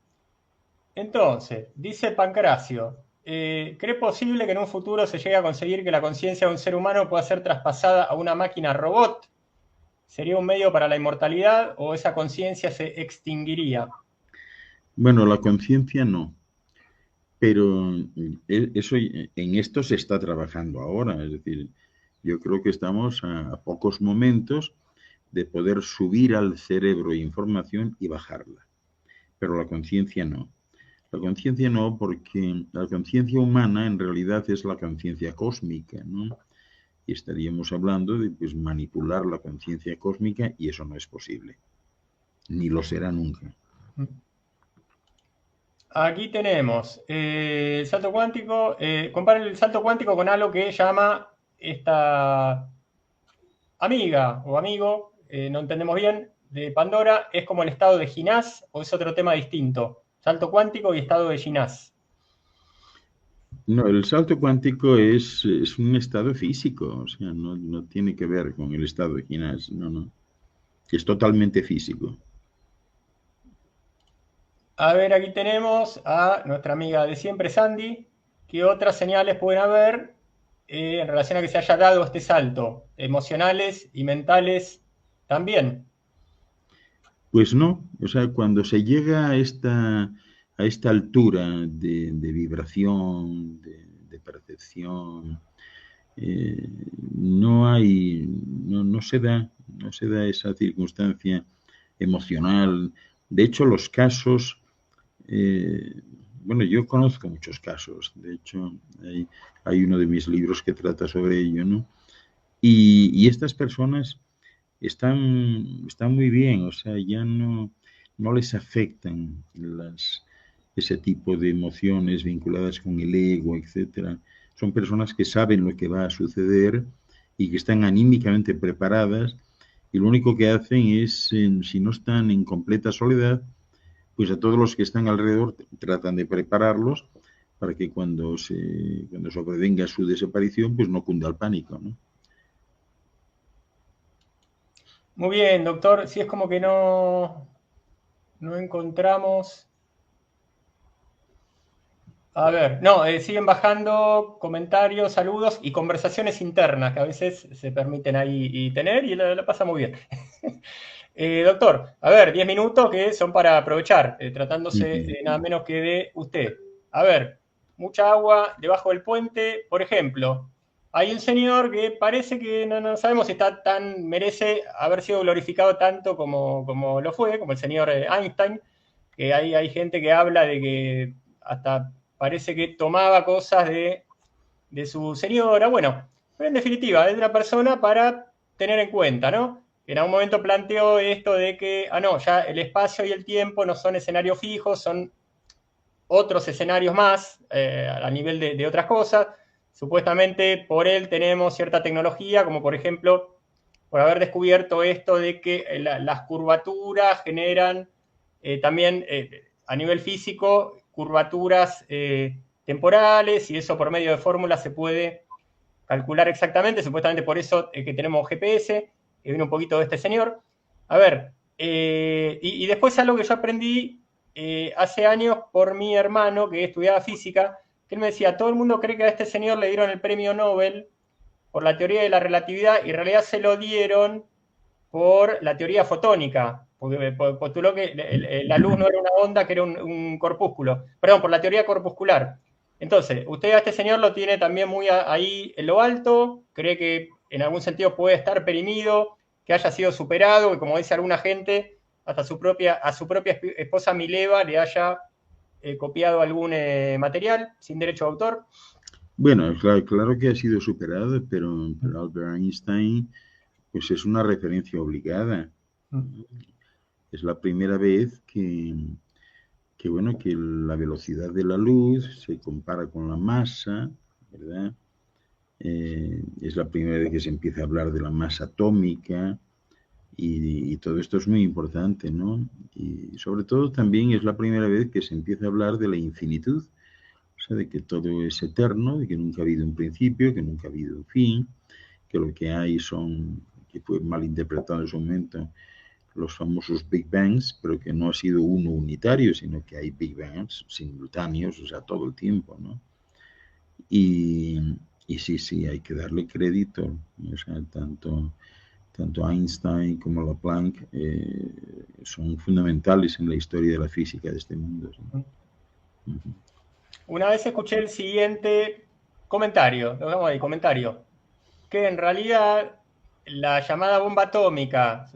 Entonces, dice Pancracio, ¿cree posible que en un futuro se llegue a conseguir que la conciencia de un ser humano pueda ser traspasada a una máquina robot? ¿Sería un medio para la inmortalidad o esa conciencia se extinguiría? Bueno, la conciencia no, pero eso en esto se está trabajando ahora, es decir, yo creo que estamos a pocos momentos de poder subir al cerebro información y bajarla, pero la conciencia no. La conciencia no, porque la conciencia humana en realidad es la conciencia cósmica, ¿no? Y estaríamos hablando de pues, manipular la conciencia cósmica y eso no es posible, ni lo será nunca. Aquí tenemos el salto cuántico. Compara el salto cuántico con algo que llama esta amiga o amigo, no entendemos bien, de Pandora. ¿Es como el estado de Ginás o es otro tema distinto? Salto cuántico y estado de Ginás. No, el salto cuántico es un estado físico, o sea, no tiene que ver con el estado de Ginás, no. Es totalmente físico. A ver, aquí tenemos a nuestra amiga de siempre, Sandy. ¿Qué otras señales pueden haber en relación a que se haya dado este salto? Emocionales y mentales también. Pues no, o sea, cuando se llega a esta altura de vibración, de percepción, no se da esa circunstancia emocional. De hecho, los casos, bueno, yo conozco muchos casos, de hecho, hay uno de mis libros que trata sobre ello, ¿no? Y estas personas están muy bien, o sea, ya no les afectan ese tipo de emociones vinculadas con el ego, etcétera. Son personas que saben lo que va a suceder y que están anímicamente preparadas y lo único que hacen es, si no están en completa soledad, pues a todos los que están alrededor tratan de prepararlos para que cuando sobrevenga su desaparición, pues no cunda el pánico, ¿no? Muy bien, doctor. Si es como que no encontramos. A ver, no, siguen bajando comentarios, saludos y conversaciones internas que a veces se permiten ahí y tener y la pasa muy bien. Doctor, a ver, 10 minutos que son para aprovechar, tratándose Ujú. nada menos que de usted. A ver, mucha agua debajo del puente, por ejemplo. Hay un señor que parece que no sabemos si merece haber sido glorificado tanto como lo fue, como el señor Einstein, que hay gente que habla de que hasta parece que tomaba cosas de su señora. Bueno, pero en definitiva, es una persona para tener en cuenta, ¿no? En algún momento planteó esto de que, no, ya el espacio y el tiempo no son escenarios fijos, son otros escenarios más a nivel de otras cosas. Supuestamente por él tenemos cierta tecnología, como por ejemplo, por haber descubierto esto de que las curvaturas generan también a nivel físico curvaturas temporales y eso por medio de fórmulas se puede calcular exactamente, supuestamente por eso que tenemos GPS, que viene un poquito de este señor. A ver, y después algo que yo aprendí hace años por mi hermano que estudiaba física, que él me decía, todo el mundo cree que a este señor le dieron el premio Nobel por la teoría de la relatividad y en realidad se lo dieron por la teoría fotónica. porque postuló que la luz no era una onda, que era un corpúsculo. Perdón, por la teoría corpuscular. Entonces, usted a este señor lo tiene también muy ahí en lo alto, cree que en algún sentido puede estar perimido, que haya sido superado, que como dice alguna gente, hasta a su propia esposa Mileva le haya copiado algún material sin derecho de autor. Bueno, claro que ha sido superado, pero Albert Einstein pues es una referencia obligada. Es la primera vez bueno, que la velocidad de la luz se compara con la masa, ¿verdad? Es la primera vez que se empieza a hablar de la masa atómica y todo esto es muy importante, ¿no? Y sobre todo también es la primera vez que se empieza a hablar de la infinitud, o sea, de que todo es eterno, de que nunca ha habido un principio, que nunca ha habido un fin, que lo que hay son, que fue mal interpretado en su momento, los famosos Big Bangs, pero que no ha sido uno unitario, sino que hay Big Bangs simultáneos, o sea, todo el tiempo, ¿no? Y, y sí, hay que darle crédito, o sea, tanto Einstein como Planck son fundamentales en la historia de la física de este mundo. ¿Sí? Una vez escuché el siguiente comentario, lo dejamos ahí, comentario, que en realidad la llamada bomba atómica,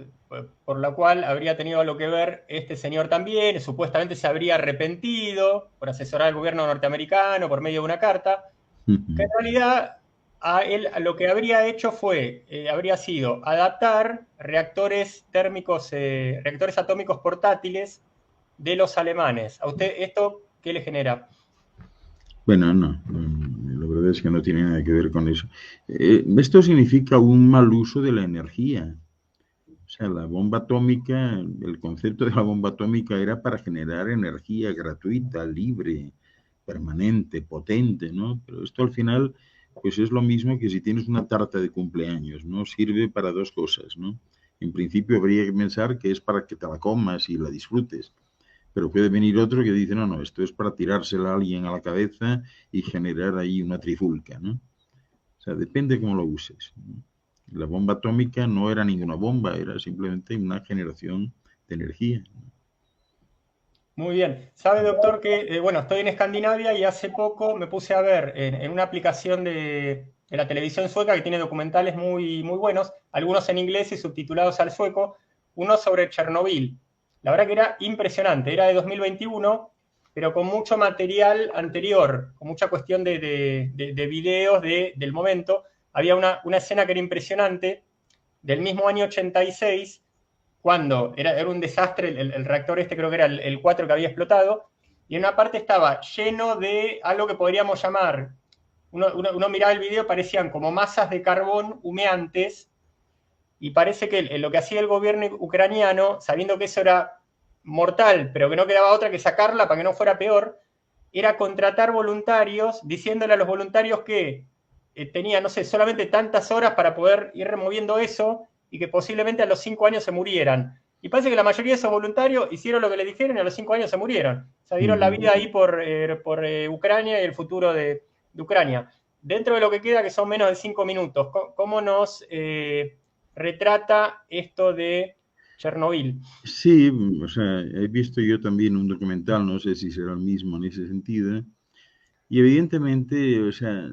por la cual habría tenido algo que ver este señor también, supuestamente se habría arrepentido por asesorar al gobierno norteamericano por medio de una carta, que en realidad a él lo que habría hecho habría sido adaptar reactores térmicos, reactores atómicos portátiles de los alemanes. ¿A usted esto qué le genera? Bueno, no, la verdad es que no tiene nada que ver con eso. Esto significa un mal uso de la energía. O sea, la bomba atómica, el concepto de la bomba atómica era para generar energía gratuita, libre, permanente, potente, ¿no? Pero esto al final, pues es lo mismo que si tienes una tarta de cumpleaños, ¿no? Sirve para dos cosas, ¿no? En principio habría que pensar que es para que te la comas y la disfrutes, pero puede venir otro que dice, no, esto es para tirársela a alguien a la cabeza y generar ahí una trifulca, ¿no? O sea, depende cómo lo uses, ¿no? La bomba atómica no era ninguna bomba, era simplemente una generación de energía. Muy bien. Sabe, doctor, que, bueno, estoy en Escandinavia y hace poco me puse a ver en una aplicación de la televisión sueca que tiene documentales muy, muy buenos, algunos en inglés y subtitulados al sueco, uno sobre Chernobyl. La verdad que era impresionante, era de 2021, pero con mucho material anterior, con mucha cuestión de videos del momento. Había una escena que era impresionante, del mismo año 86, cuando era un desastre, el reactor este creo que era el 4 que había explotado, y en una parte estaba lleno de algo que podríamos llamar, uno miraba el video, parecían como masas de carbón humeantes, y parece que lo que hacía el gobierno ucraniano, sabiendo que eso era mortal, pero que no quedaba otra que sacarla para que no fuera peor, era contratar voluntarios, diciéndole a los voluntarios que tenían, no sé, solamente tantas horas para poder ir removiendo eso y que posiblemente a los 5 años se murieran. Y parece que la mayoría de esos voluntarios hicieron lo que les dijeron y a los 5 años se murieron. Se dieron la vida ahí por Ucrania y el futuro de Ucrania. Dentro de lo que queda, que son menos de 5 minutos, ¿cómo nos retrata esto de Chernobyl? Sí, o sea, he visto yo también un documental, no sé si será el mismo en ese sentido, y evidentemente, o sea,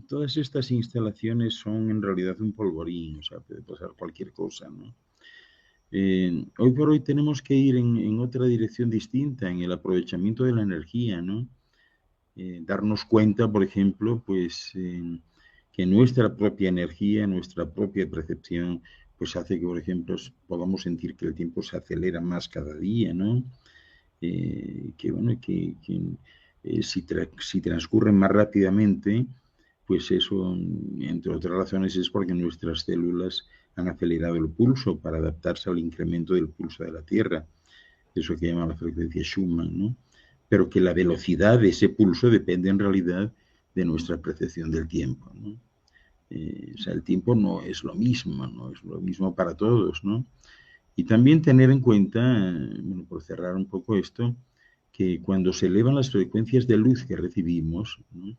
todas estas instalaciones son en realidad un polvorín, o sea, puede pasar cualquier cosa, ¿no? Hoy por hoy tenemos que ir en otra dirección distinta, en el aprovechamiento de la energía, ¿no? Darnos cuenta, por ejemplo, pues que nuestra propia energía, nuestra propia percepción, pues hace que, por ejemplo, podamos sentir que el tiempo se acelera más cada día, ¿no? Que bueno, si transcurren más rápidamente, pues eso, entre otras razones, es porque nuestras células han acelerado el pulso para adaptarse al incremento del pulso de la Tierra, eso que llama la frecuencia Schumann, ¿no? Pero que la velocidad de ese pulso depende en realidad de nuestra percepción del tiempo, ¿no? O sea, el tiempo no es lo mismo para todos, ¿no? Y también tener en cuenta, bueno, por cerrar un poco esto, que cuando se elevan las frecuencias de luz que recibimos, ¿no?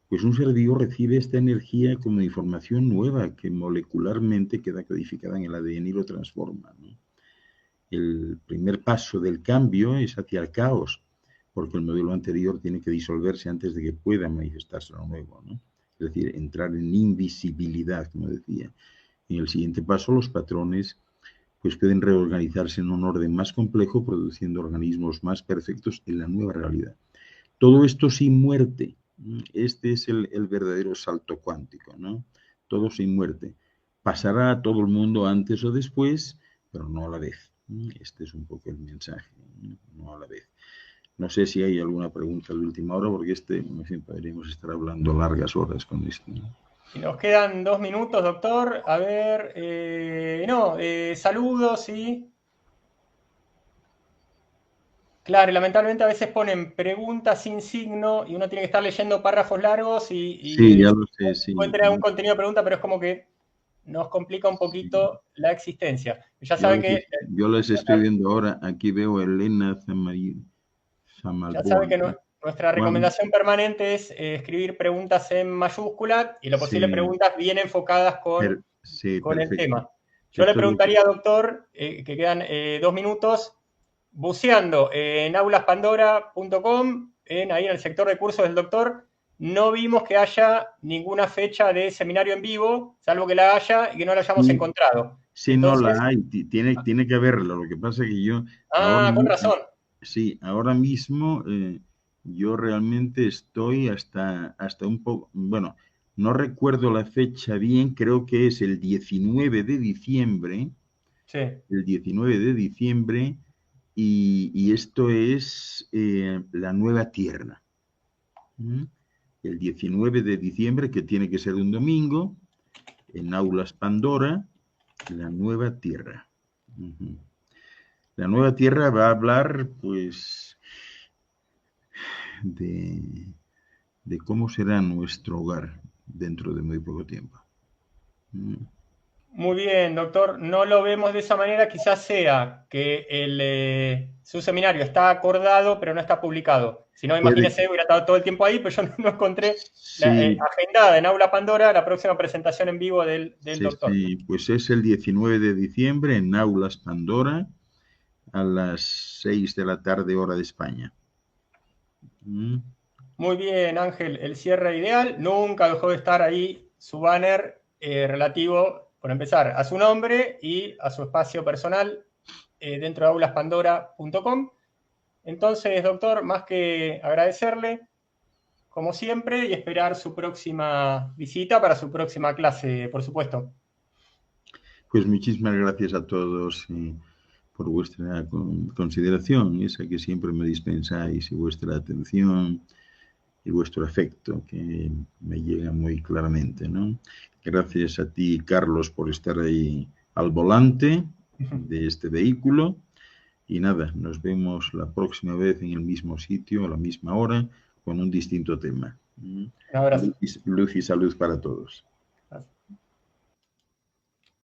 Pues un ser vivo recibe esta energía como información nueva que molecularmente queda codificada en el ADN y lo transforma, ¿no? el primer paso del cambio es hacia el caos, porque el modelo anterior tiene que disolverse antes de que pueda manifestarse lo nuevo, ¿no? Es decir, entrar en invisibilidad, como decía. En el siguiente paso, los patrones pues pueden reorganizarse en un orden más complejo, produciendo organismos más perfectos en la nueva realidad. Todo esto sin muerte. Este es el verdadero salto cuántico, ¿no? Todo sin muerte. Pasará a todo el mundo antes o después, pero no a la vez. Este es un poco el mensaje, no a la vez. No sé si hay alguna pregunta de última hora, porque en fin, podríamos estar hablando largas horas con esto, ¿no? Y nos quedan 2 minutos, doctor. A ver, saludos y... Claro, y lamentablemente a veces ponen preguntas sin signo y uno tiene que estar leyendo párrafos largos Sí, y ya lo sé, sí. puede tener un contenido de pregunta, pero es como que nos complica un Sí. poquito la existencia. Ya sabe que, Yo les estoy viendo ahora, aquí veo a Elena Zamalbón. nuestra Juan, recomendación permanente es escribir preguntas en mayúscula y lo posible sí, preguntas bien enfocadas sí, con el perfecto. tema. Yo le Esto es lo que... preguntaría, doctor, que quedan 2 minutos, buceando en aulaspandora.com, ahí en el sector de cursos del doctor, no vimos que haya ninguna fecha de seminario en vivo, salvo que la haya y que no la hayamos Sí, encontrado. sí, no Entonces, la hay, tiene que haberla. Lo que pasa es que yo ahora, con razón. sí, ahora mismo yo realmente estoy hasta un poco, bueno, no recuerdo la fecha bien, creo que es el 19 de diciembre, Sí. el 19 de diciembre, y esto es la nueva tierra. ¿Mm? El 19 de diciembre, que tiene que ser un domingo, en Aulas Pandora, la nueva tierra. Ujú. La nueva tierra va a hablar, pues, de, de cómo será nuestro hogar dentro de muy poco tiempo. Muy bien, doctor. No lo vemos de esa manera. Quizás sea que su seminario está acordado, pero no está publicado. Si no, Puede, imagínese, hubiera estado todo el tiempo ahí, pero yo no encontré sí, agendada en Aula Pandora la próxima presentación en vivo del sí, doctor. sí, pues es el 19 de diciembre en Aulas Pandora a las 6 de la tarde hora de España. Mm. Muy bien, Ángel. El cierre ideal. Nunca dejó de estar ahí su banner relativo, por empezar, a su nombre y a su espacio personal dentro de aulaspandora.com. Entonces, doctor, más que agradecerle, como siempre, y esperar su próxima visita para su próxima clase, por supuesto. Pues muchísimas gracias a todos por vuestra consideración, esa que siempre me dispensáis, y vuestra atención y vuestro afecto, que me llega muy claramente, ¿no? Gracias a ti, Carlos, por estar ahí al volante de este vehículo. Y nada, nos vemos la próxima vez en el mismo sitio, a la misma hora, con un distinto tema. Un abrazo. Luz y salud para todos.